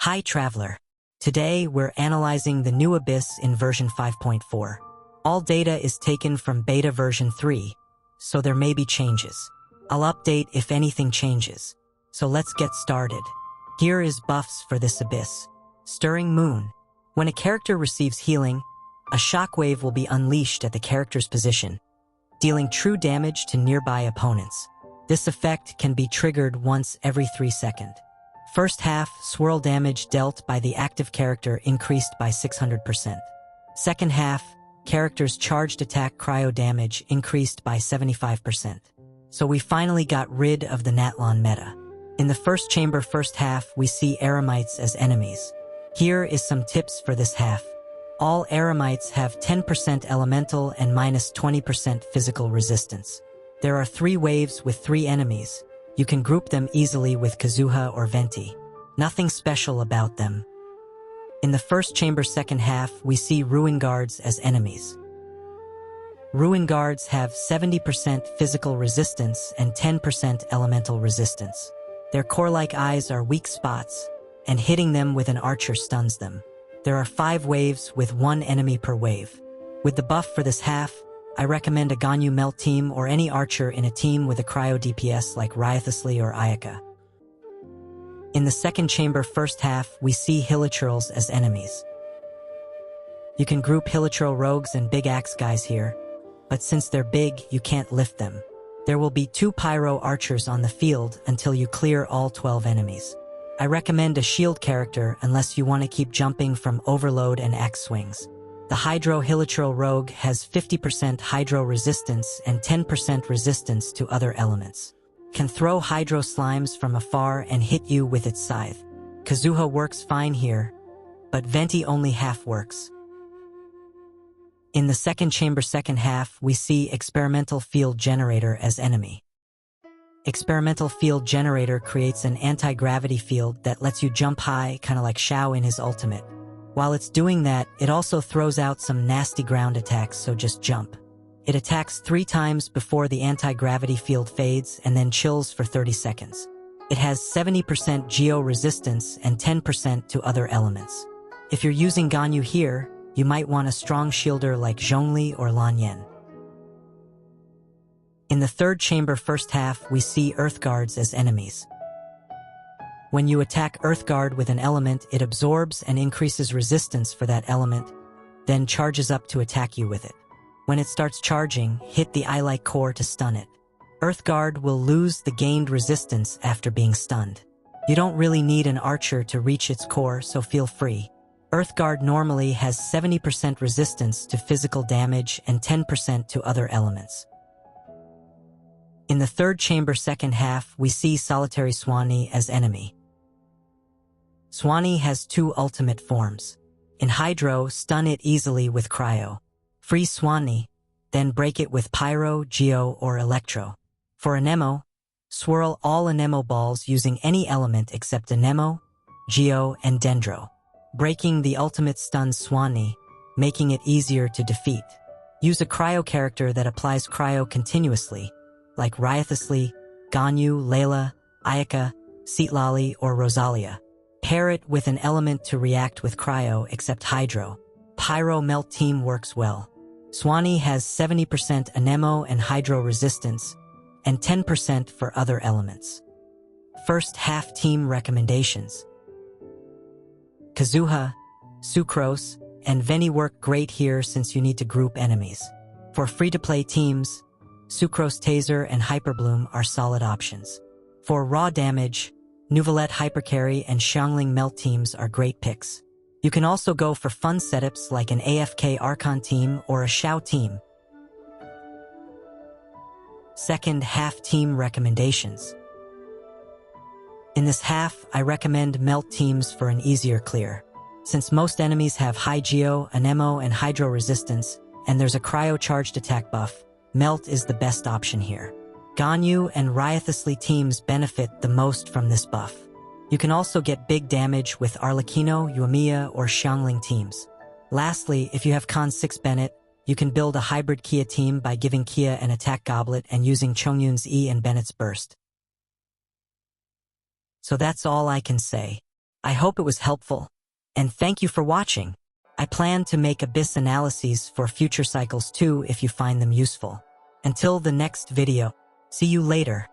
Hi Traveler. Today we're analyzing the new Abyss in version 5.4. All data is taken from beta version 3, so there may be changes. I'll update if anything changes. So let's get started. Here is buffs for this Abyss. Stirring Moon. When a character receives healing, a shockwave will be unleashed at the character's position, dealing true damage to nearby opponents. This effect can be triggered once every 3 seconds. First half, swirl damage dealt by the active character increased by 600%. Second half, character's charged attack cryo damage increased by 75%. So we finally got rid of the Natlon meta. In the first chamber first half, we see Eremites as enemies. Here is some tips for this half. All Eremites have 10% elemental and minus 20% physical resistance. There are 3 waves with 3 enemies. You can group them easily with Kazuha or Venti. Nothing special about them. In the first chamber second half, we see Ruin Guards as enemies. Ruin Guards have 70% physical resistance and 10% elemental resistance. Their core-like eyes are weak spots, and hitting them with an archer stuns them. There are 5 waves with 1 enemy per wave. With the buff for this half, I recommend a Ganyu Melt team or any archer in a team with a cryo DPS like Ryathusli or Ayaka. In the second chamber first half, we see Hilichurls as enemies. You can group Hilichurl rogues and big axe guys here, but since they're big, you can't lift them. There will be 2 pyro archers on the field until you clear all 12 enemies. I recommend a shield character unless you want to keep jumping from overload and axe swings. The Hydro Hilichurl rogue has 50% hydro resistance and 10% resistance to other elements. Can throw hydro slimes from afar and hit you with its scythe. Kazuha works fine here, but Venti only half works. In the second chamber second half, we see Experimental Field Generator as enemy. Experimental Field Generator creates an anti-gravity field that lets you jump high, kinda like Shao in his ultimate. While it's doing that, it also throws out some nasty ground attacks, so just jump. It attacks 3 times before the anti-gravity field fades and then chills for 30 seconds. It has 70% geo resistance and 10% to other elements. If you're using Ganyu here, you might want a strong shielder like Zhongli or Lan Yen. In the third chamber first half, we see Earth Guards as enemies. When you attack Earth Guard with an element, it absorbs and increases resistance for that element, then charges up to attack you with it. When it starts charging, hit the eye-like core to stun it. Earth Guard will lose the gained resistance after being stunned. You don't really need an archer to reach its core, so feel free. Earth Guard normally has 70% resistance to physical damage and 10% to other elements. In the third chamber second half, we see Solitary Swanee as enemy. Swanee has 2 ultimate forms. In Hydro, stun it easily with Cryo. Freeze Swanee, then break it with Pyro, Geo, or Electro. For Anemo, swirl all Anemo balls using any element except Anemo, Geo, and Dendro. Breaking the ultimate stuns Swanee, making it easier to defeat. Use a Cryo character that applies Cryo continuously, like Ryathusli, Ganyu, Layla, Ayaka, Citlali, or Rosalia. Pair it with an element to react with Cryo except Hydro. Pyro Melt team works well. Swanee has 70% Anemo and Hydro resistance, and 10% for other elements. First half team recommendations. Kazuha, Sucrose, and Veni work great here since you need to group enemies. For free-to-play teams, Sucrose Taser and Hyperbloom are solid options. For raw damage, Nuvolette Hypercarry and Xiangling Melt teams are great picks. You can also go for fun setups like an AFK Archon team or a Shao team. Second half team recommendations. In this half, I recommend Melt teams for an easier clear. Since most enemies have high Geo, Anemo, and Hydro resistance, and there's a Cryo charged attack buff, Melt is the best option here. Ganyu and Ryathusli teams benefit the most from this buff. You can also get big damage with Arlecchino, Yuamiya, or Xiangling teams. Lastly, if you have Con 6 Bennett, you can build a hybrid Kia team by giving Kia an attack goblet and using Chongyun's E and Bennett's burst. So that's all I can say. I hope it was helpful. And thank you for watching. I plan to make Abyss analyses for future cycles too if you find them useful. Until the next video, see you later.